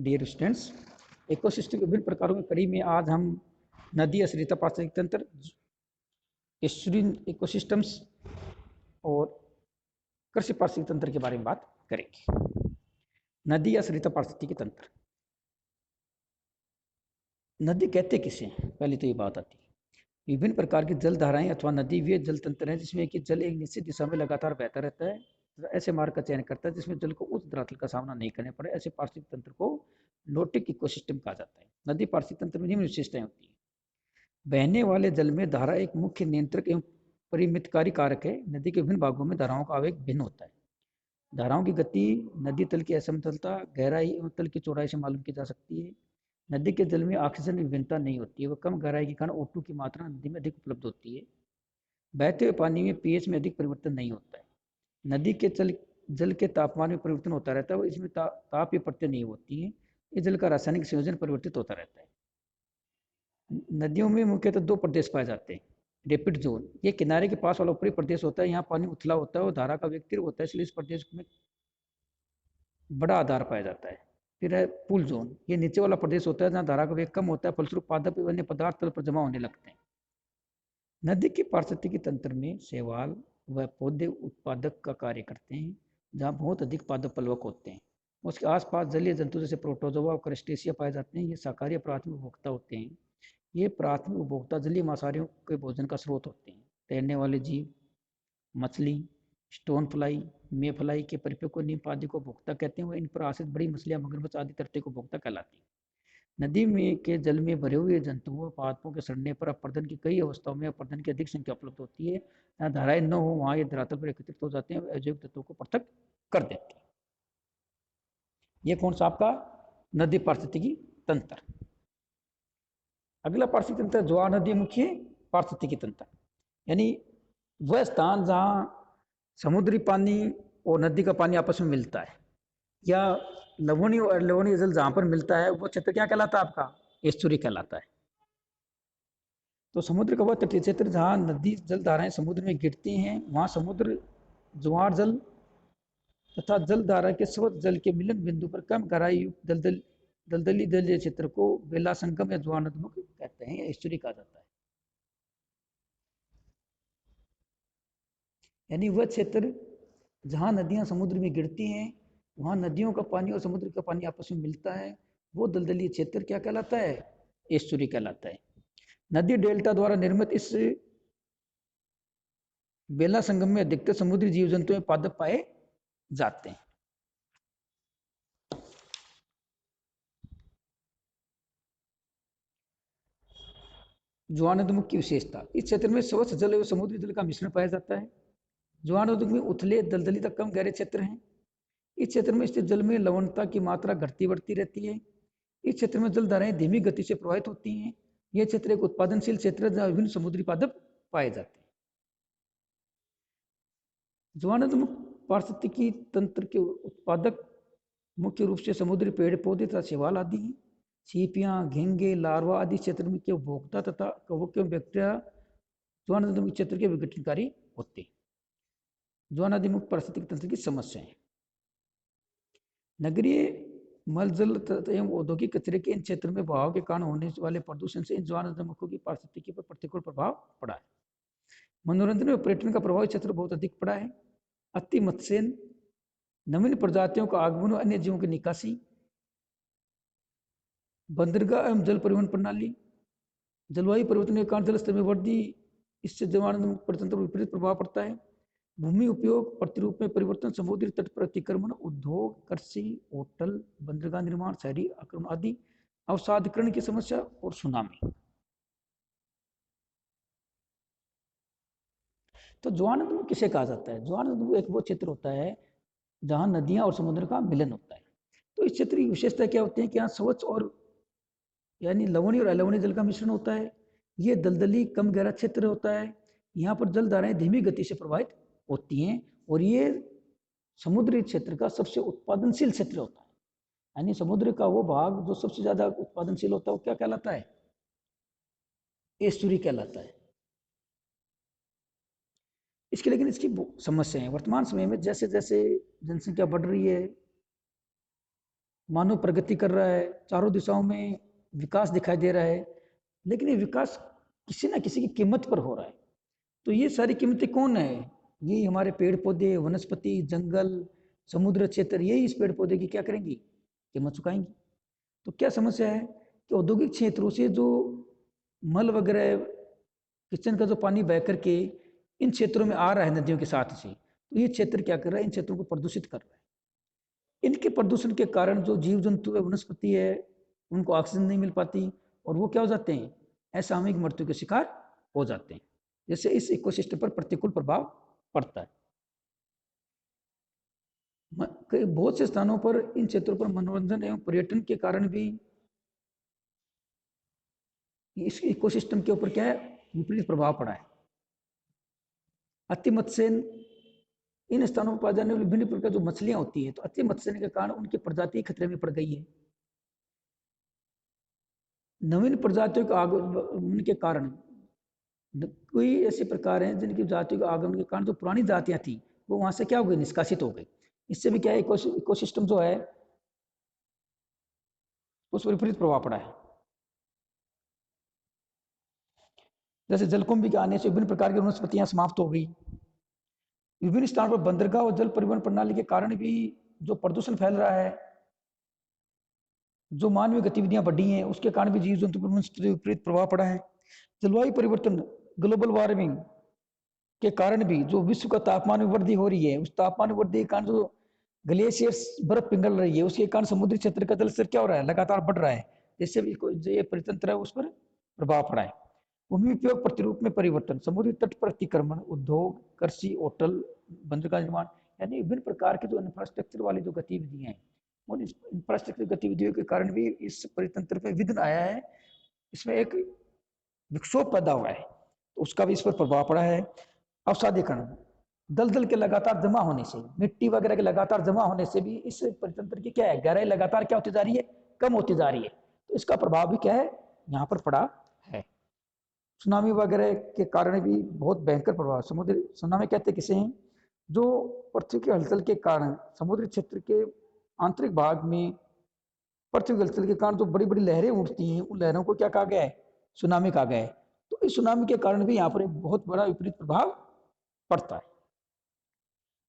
Dear students, ecosystem के विभिन्न प्रकारों की कड़ी में आज हम नदी आश्रित पारिस्थितिक तंत्र, एस्चुरिन इकोसिस्टम्स और कृषि पारिस्थितिक तंत्र के बारे में बात करेंगे। नदी आश्रित पारिस्थितिक तंत्र, नदी कहते किसे हैं? पहले तो ये बात आती है। विभिन्न प्रकार की जल धाराएं अथवा नदी वे जल तंत्र हैं जिसमें कि जल एक निश्चित दिशा में लगातार बहता रहता है, ऐसे मार्ग का चयन करता है जिसमें जल को उच्च धरातल का सामना नहीं करना पड़े। ऐसे पारिस्थितिक तंत्र को लोटिक इकोसिस्टम कहा जाता है। नदी पारिस्थितिक तंत्र में निम्न विशेषताएं होती है। बहने वाले जल में धारा एक मुख्य नियंत्रक एवं परिमितकारी कारक है। नदी के विभिन्न भागों में धाराओं का आवेग भिन्न होता है। धाराओं की गति नदी तल की असमतलता, गहराई एवं तल की चौड़ाई से मालूम की जा सकती है। नदी के जल में ऑक्सीजन की विभिन्नता नहीं होती है। वह कम गहराई के कारण O2 की मात्रा नदी में अधिक उपलब्ध होती है। बहते हुए पानी में pH में अधिक परिवर्तन नहीं होता है। नदी के जल के तापमान में परिवर्तन होता रहता है और इसमें ताप या प्रत्यय नहीं होती है। इस जल का रासायनिक संयोजन परिवर्तित होता रहता है। नदियों में मुख्यतः दो प्रदेश पाए जाते हैं। रेपिड जोन, ये किनारे के पास वाला ऊपरी प्रदेश होता है। यहाँ पानी उथला होता है और धारा का वेग तीव्र होता है, इसलिए इस प्रदेश में बड़ा आधार पाया जाता है। फिर है पूल जोन, ये नीचे वाला प्रदेश होता है जहाँ धारा का वेग कम होता है, फलस्वरूप पादप एवं अन्य पदार्थ तल पर जमा होने लगते हैं। नदी के पारिस्थितिकी तंत्र में शैवाल व पौधे उत्पादक का कार्य करते हैं, जहाँ बहुत अधिक पादप प्लवक होते हैं। उसके आसपास जलीय जंतु जैसे प्रोटोजोआ और क्रस्टेशिया पाए जाते हैं। ये शाकाहारी प्राथमिक उपभोक्ता होते हैं। ये प्राथमिक उपभोक्ता जलीय मांसाहारियों के भोजन का स्रोत होते हैं। तैरने वाले जीव, मछली, स्टोन फ्लाई, मे फ्लाई के परिपक्व को नीम आदि को उपभोक्ता कहते हैं। वह इन पर आश्रित बड़ी मछलियां, मगरमच्छ आदि तटस्थ को उपभोक्ता कहलाती हैं। नदी में के जल में भरे हुए जंतुओं पादपों के सड़ने पर अपर्दन की कई अवस्थाओं में अपर्दन की अधिक संख्या उपलब्ध होती है। जहाँ धाराएं न हो वहाँ ये धरातल पर एकत्रित हो जाते हैं, अजैविक तत्वों को पृथक कर देते हैं। ये कौन सा आपका नदी पारिस्थितिकी तंत्र। अगला पारिस्थितिकी तंत्र ज्वार नदी मुख्य पारिस्थितिकी तंत्र, यानी वह स्थान जहाँ समुद्री पानी और नदी का पानी आपस में मिलता है, या लवणीय और लवणीय जल जहाँ पर मिलता है वो क्षेत्र क्या कहलाता है? आपका एस्चुरी कहलाता है। तो समुद्र का वह तटीय क्षेत्र जहाँ नदी जल धाराएं समुद्र में गिरती हैं, वहाँ समुद्र ज्वार जल तथा जल धारा के स्रोत जल के मिलन बिंदु पर कम गहराई युक्त दलदली जलीय क्षेत्र को बेला संगम या ज्वार नदमुख कहते हैं, या एस्चुरी कहा जाता है। यानी वह क्षेत्र जहाँ नदियाँ समुद्र में गिरती हैं, वहाँ नदियों का पानी और समुद्र का पानी आपस में मिलता है, वो दलदली क्षेत्र क्या कहलाता है? एस्चुरी कहलाता है। नदी डेल्टा द्वारा निर्मित इस बेला संगम में अधिकतर समुद्री जीव जंतु में पादप पाए जाते हैं। ज्वार नदमुख की विशेषता, इस क्षेत्र में स्वच्छ जल एवं समुद्री जल का मिश्रण पाया जाता है। ज्वार नदमुख में उथले दलदली तक कम गहरे क्षेत्र हैं। इस क्षेत्र में स्थित जल में लवणता की मात्रा घटती बढ़ती रहती है। इस क्षेत्र में जल धाराएं धीमी गति से प्रवाहित होती हैं। यह क्षेत्र एक उत्पादनशील क्षेत्र है जहाँ विभिन्न समुद्री पादप पाए जाते हैं। ज्वार नदमुख पारिस्थितिकी तंत्र के उत्पादक मुख्य रूप से समुद्री पेड़ पौधे तथा शैवाल आदि हैं। सीपियां, घेंगे, लार्वा आदि क्षेत्र में के उपभोक्ता तथा कवक एवं बैक्टीरिया ज्वार नदमुख क्षेत्र के विघटनकारी होते हैं। ज्वार नदमुख पारिस्थितिकी तंत्र की समस्याएं, नगरीय मलजल एवं औद्योगिक कचरे के इन क्षेत्र में बहाव के कारण होने वाले प्रदूषण से इन ज्वार नदमुखों की पारिस्थितिकी पर प्रतिकूल प्रभाव पड़ा है। मनोरंजन और पर्यटन का प्रभाव क्षेत्र बहुत अधिक पड़ा है। अति मत्स्यन, नवीन प्रजातियों का आगमन और अन्य जीवों की निकासी, बंदरगाह एवं जल परिवहन प्रणाली, जलवायु परिवर्तन के कारण जल स्तर में वृद्धि, इससे ज्वार नदमुख तंत्र पर विपरीत प्रभाव पड़ता है। भूमि उपयोग प्रतिरूप में परिवर्तन, समुद्री तट पर अतिक्रमण, उद्योग, कृषि, होटल, बंदरगाह निर्माण, शहरी आक्रमण आदि, अवसादकरण की समस्या और सुनामी। तो ज्वार नदमुख किसे कहा जाता है? ज्वार नदमुख एक वो क्षेत्र होता है जहाँ नदियाँ और समुद्र का मिलन होता है। तो इस क्षेत्र की विशेषता क्या होती है कि यहाँ स्वच्छ और यानी लवणीय और अलवणीय जल का मिश्रण होता है। ये दलदली कम गहरा क्षेत्र होता है। यहाँ पर जल धाराएं धीमी गति से प्रवाहित होती हैं और ये समुद्री क्षेत्र का सबसे उत्पादनशील क्षेत्र होता है। यानी समुद्र का वो भाग जो सबसे ज्यादा उत्पादनशील होता है वो क्या कहलाता है? एस्चुरी कहलाता है। इसके लेकिन इसकी समस्या है। वर्तमान समय में जैसे जैसे जनसंख्या बढ़ रही है, मानव प्रगति कर रहा है, चारों दिशाओं में विकास दिखाई दे रहा है, लेकिन ये विकास किसी ना किसी की कीमत पर हो रहा है। तो ये सारी कीमतें कौन है? ये हमारे पेड़ पौधे, वनस्पति, जंगल, समुद्र क्षेत्र, यही इस पेड़ पौधे की क्या करेंगी? कीमत चुकाएंगी। तो क्या समस्या है कि औद्योगिक क्षेत्रों से जो मल वगैरह, किचन का जो पानी बह करके इन क्षेत्रों में आ रहा है नदियों के साथ से, तो ये क्षेत्र क्या कर रहा है? इन क्षेत्रों को प्रदूषित कर रहा है। इनके प्रदूषण के कारण जो जीव जंतु है, वनस्पति है, उनको ऑक्सीजन नहीं मिल पाती और वो क्या हो जाते हैं? असामयिक मृत्यु के शिकार हो जाते हैं। जैसे इस इकोसिस्टम पर प्रतिकूल प्रभाव पड़ता है। बहुत से स्थानों पर इन क्षेत्रों पर मनोरंजन एवं पर्यटन के कारण भी इस इकोसिस्टम के ऊपर क्या है? विपरीत प्रभाव पड़ा है। अति मत्स्यन, इन स्थानों पर पाए जाने वाली विभिन्न प्रकार जो मछलियां होती है, तो अति मत्स्यन के कारण उनकी प्रजाति खतरे में पड़ गई है। नवीन प्रजातियों के आगमन के कारण कोई ऐसे प्रकार हैं जिनकी जातियों के आगमन के कारण जो पुरानी जातियां थी वो वहां से क्या हो गई? निष्कासित हो गई। इससे भी क्या है? इकोसिस्टम जो है उस पर विपरीत प्रभाव पड़ा है। जैसे जलकुंभी के आने से विभिन्न प्रकार की वनस्पतियां समाप्त हो गई। विभिन्न स्थानों पर बंदरगाह और जल परिवहन प्रणाली के कारण भी जो प्रदूषण फैल रहा है, जो मानवीय गतिविधियां बढ़ी हैं, उसके कारण भी जीव जंतु पर विपरीत प्रभाव पड़ा है। जलवायु परिवर्तन, ग्लोबल वार्मिंग के कारण भी जो विश्व का तापमान में वृद्धि हो रही है, उस तापमान में वृद्धि के कारण जो ग्लेशियर्स बर्फ पिघल रही है, उसके कारण समुद्री क्षेत्र का जल स्तर क्या हो रहा है? लगातार बढ़ रहा है। जिससे भी जो ये परितंत्र है उस पर प्रभाव पड़ा है। भूमि उपयोग प्रतिरूप में परिवर्तन, समुद्री तट पर अतिक्रमण, उद्योग, कृषि, होटल, बंदरगाह निर्माण, यानी विभिन्न प्रकार के जो इंफ्रास्ट्रक्चर वाली जो गतिविधियां हैं, उन इंफ्रास्ट्रक्चर गतिविधियों के कारण भी इस परितंत्र पे विघ्न आया है। इसमें एक विक्षोभ पैदा हुआ है, तो उसका भी इस पर प्रभाव पड़ा है। अवसादीकरण, दलदल के लगातार जमा होने से, मिट्टी वगैरह के लगातार जमा होने से भी इस परितंत्र की क्या है? गहराई लगातार क्या होती जा रही है? कम होती जा रही है। तो इसका प्रभाव भी क्या है? यहाँ पर पड़ा है। सुनामी वगैरह के कारण भी बहुत भयंकर प्रभाव। समुद्री सुनामी कहते किसे हैं? जो पृथ्वी के हलचल के कारण समुद्री क्षेत्र के आंतरिक भाग में पृथ्वी के हलचल के कारण जो बड़ी बड़ी लहरें उठती हैं, उन लहरों को क्या कहा गया है? सुनामी कहा गया है। तो इस सुनामी के कारण भी यहाँ पर एक बहुत बड़ा विपरीत प्रभाव पड़ता है।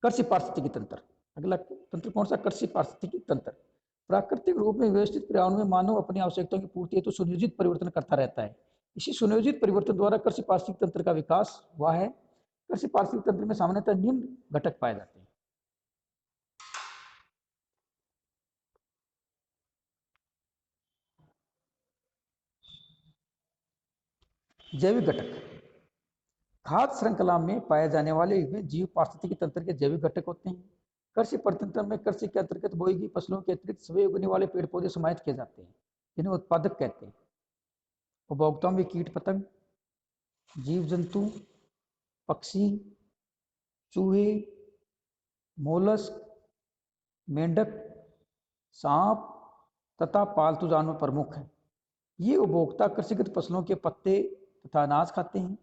कृषि पारिस्थितिकी तंत्र, अगला तंत्र कौन सा? कृषि पारिस्थितिकी तंत्र। प्राकृतिक रूप में व्यवस्थित पर्यावरण में मानव अपनी आवश्यकताओं की पूर्ति हेतु सुनियोजित परिवर्तन करता रहता है। इसी सुनियोजित परिवर्तन द्वारा कृषि पारिस्थितिकी तंत्र का विकास हुआ है। कृषि पारिस्थितिकी तंत्र में सामान्यतः निम्न घटक पाए जाते हैं। जैविक घटक, खाद्य श्रृंखला में पाए जाने वाले विभिन्न जीव पारिस्थितिकी तंत्र के जैविक घटक होते हैं। कृषि परितंत्र में कृषि के अंतर्गत बोई गई फसलों के अतिरिक्त सभी उगने वाले पेड़ पौधे समाहित किए जाते हैं, जिन्हें उत्पादक कहते हैं। उपभोक्ताओं में कीट पतंग, जीव जंतु, पक्षी, चूहे, मोलस्क, मेंढक, सांप तथा पालतू जानवर प्रमुख हैं। ये उपभोक्ता कृषिगत फसलों के पत्ते तथा अनाज खाते हैं।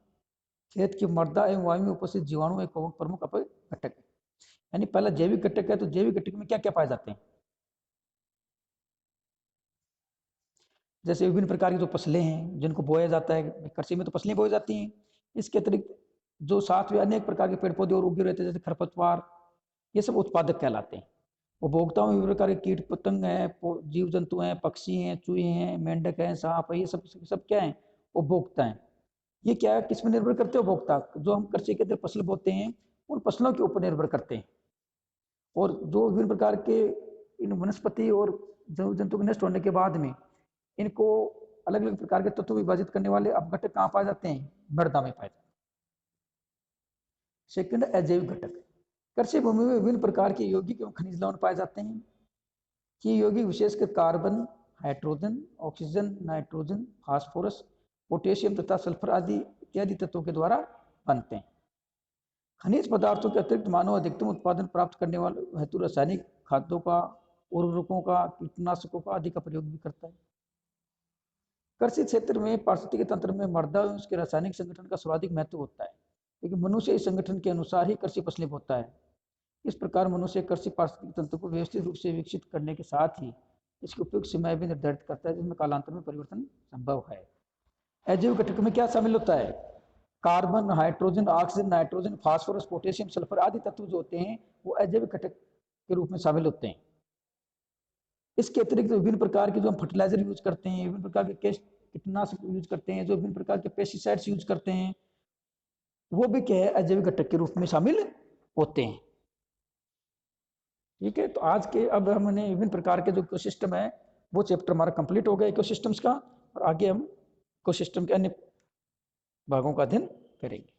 खेत की मृदा एवं वायु में उपस्थित जीवाणु एक प्रमुख घटक है। यानी पहला जैविक घटक है, तो जैविक घटक में क्या क्या पाए जाते हैं? जैसे विभिन्न प्रकार की जो फसलें हैं जिनको बोया जाता है, कृषि में तो फसलें बोई जाती हैं। इसके अतिरिक्त जो साथ में अनेक प्रकार के पेड़ पौधे और उगे रहते हैं, जैसे खरपतवार, ये सब उत्पादक कहलाते हैं। उपभोक्ताओं में विभिन्न प्रकार के कीट पतंग हैं, जीव जंतु हैं, पक्षी हैं, चूहे हैं, मेंढक हैं, सांप है, ये सब सब क्या है? उपभोक्ता हैं। ये क्या है? किस में निर्भर करते हैं? उपभोक्ता जो हम कृषि के अंदर फसल बोते हैं उन फसलों के ऊपर निर्भर करते हैं। और जो विभिन्न प्रकार के इन वनस्पति और जीव जंतु के नष्ट होने के बाद में इनको अलग अलग प्रकार के तत्व विभाजित करने वाले अपघटक कहाँ पाए जाते हैं? मृदा में पाए जाते हैं। सेकंड, अजैविक घटक। कृषि भूमि में विभिन्न प्रकार के यौगिक एवं खनिज लवण पाए जाते हैं। ये यौगिक विशेषकर carbon, hydrogen, oxygen, nitrogen, phosphorus, potassium तथा सल्फर आदि इत्यादि तत्वों के द्वारा बनते हैं। खनिज पदार्थों के अतिरिक्त मानव अधिकतम उत्पादन प्राप्त करने वाले हेतु रासायनिक खाद्यों का, उर्वरकों का, कीटनाशकों का आदि का प्रयोग भी करता है। कृषि क्षेत्र में पारिस्थितिकी तंत्र में मृदा एवं उसके रासायनिक संगठन का सर्वाधिक महत्व होता है, क्योंकि मनुष्य इस संगठन के अनुसार ही कृषि फसलें बोता है। इस प्रकार मनुष्य कृषि पारिस्थितिकी तंत्र को व्यवस्थित रूप से विकसित करने के साथ ही इसकी उपयुक्त सीमाएं भी निर्धारित करता है जिसमें कालांतर में परिवर्तन संभव है। अजैविक घटक में क्या शामिल होता है? Carbon, hydrogen, oxygen, nitrogen, phosphorus, potassium, sulphur आदि तत्व जो होते हैं वो अजैविक घटक के रूप में शामिल होते हैं। इसके अतिरिक्त विभिन्न प्रकार के जो हम फर्टिलाइजर यूज करते हैं, विभिन्न प्रकार के कीटनाशक यूज करते हैं, जो विभिन्न प्रकार के पेस्टिसाइड्स यूज करते हैं, वो भी क्या है अजैविक घटक के रूप में शामिल होते हैं। ठीक है, तो आज के अब हमने विभिन्न प्रकार के जो इकोसिस्टम है वो चैप्टर हमारा कंप्लीट हो गया इकोसिस्टम्स का, और आगे हम इकोसिस्टम के अन्य भागों का अध्ययन करेंगे।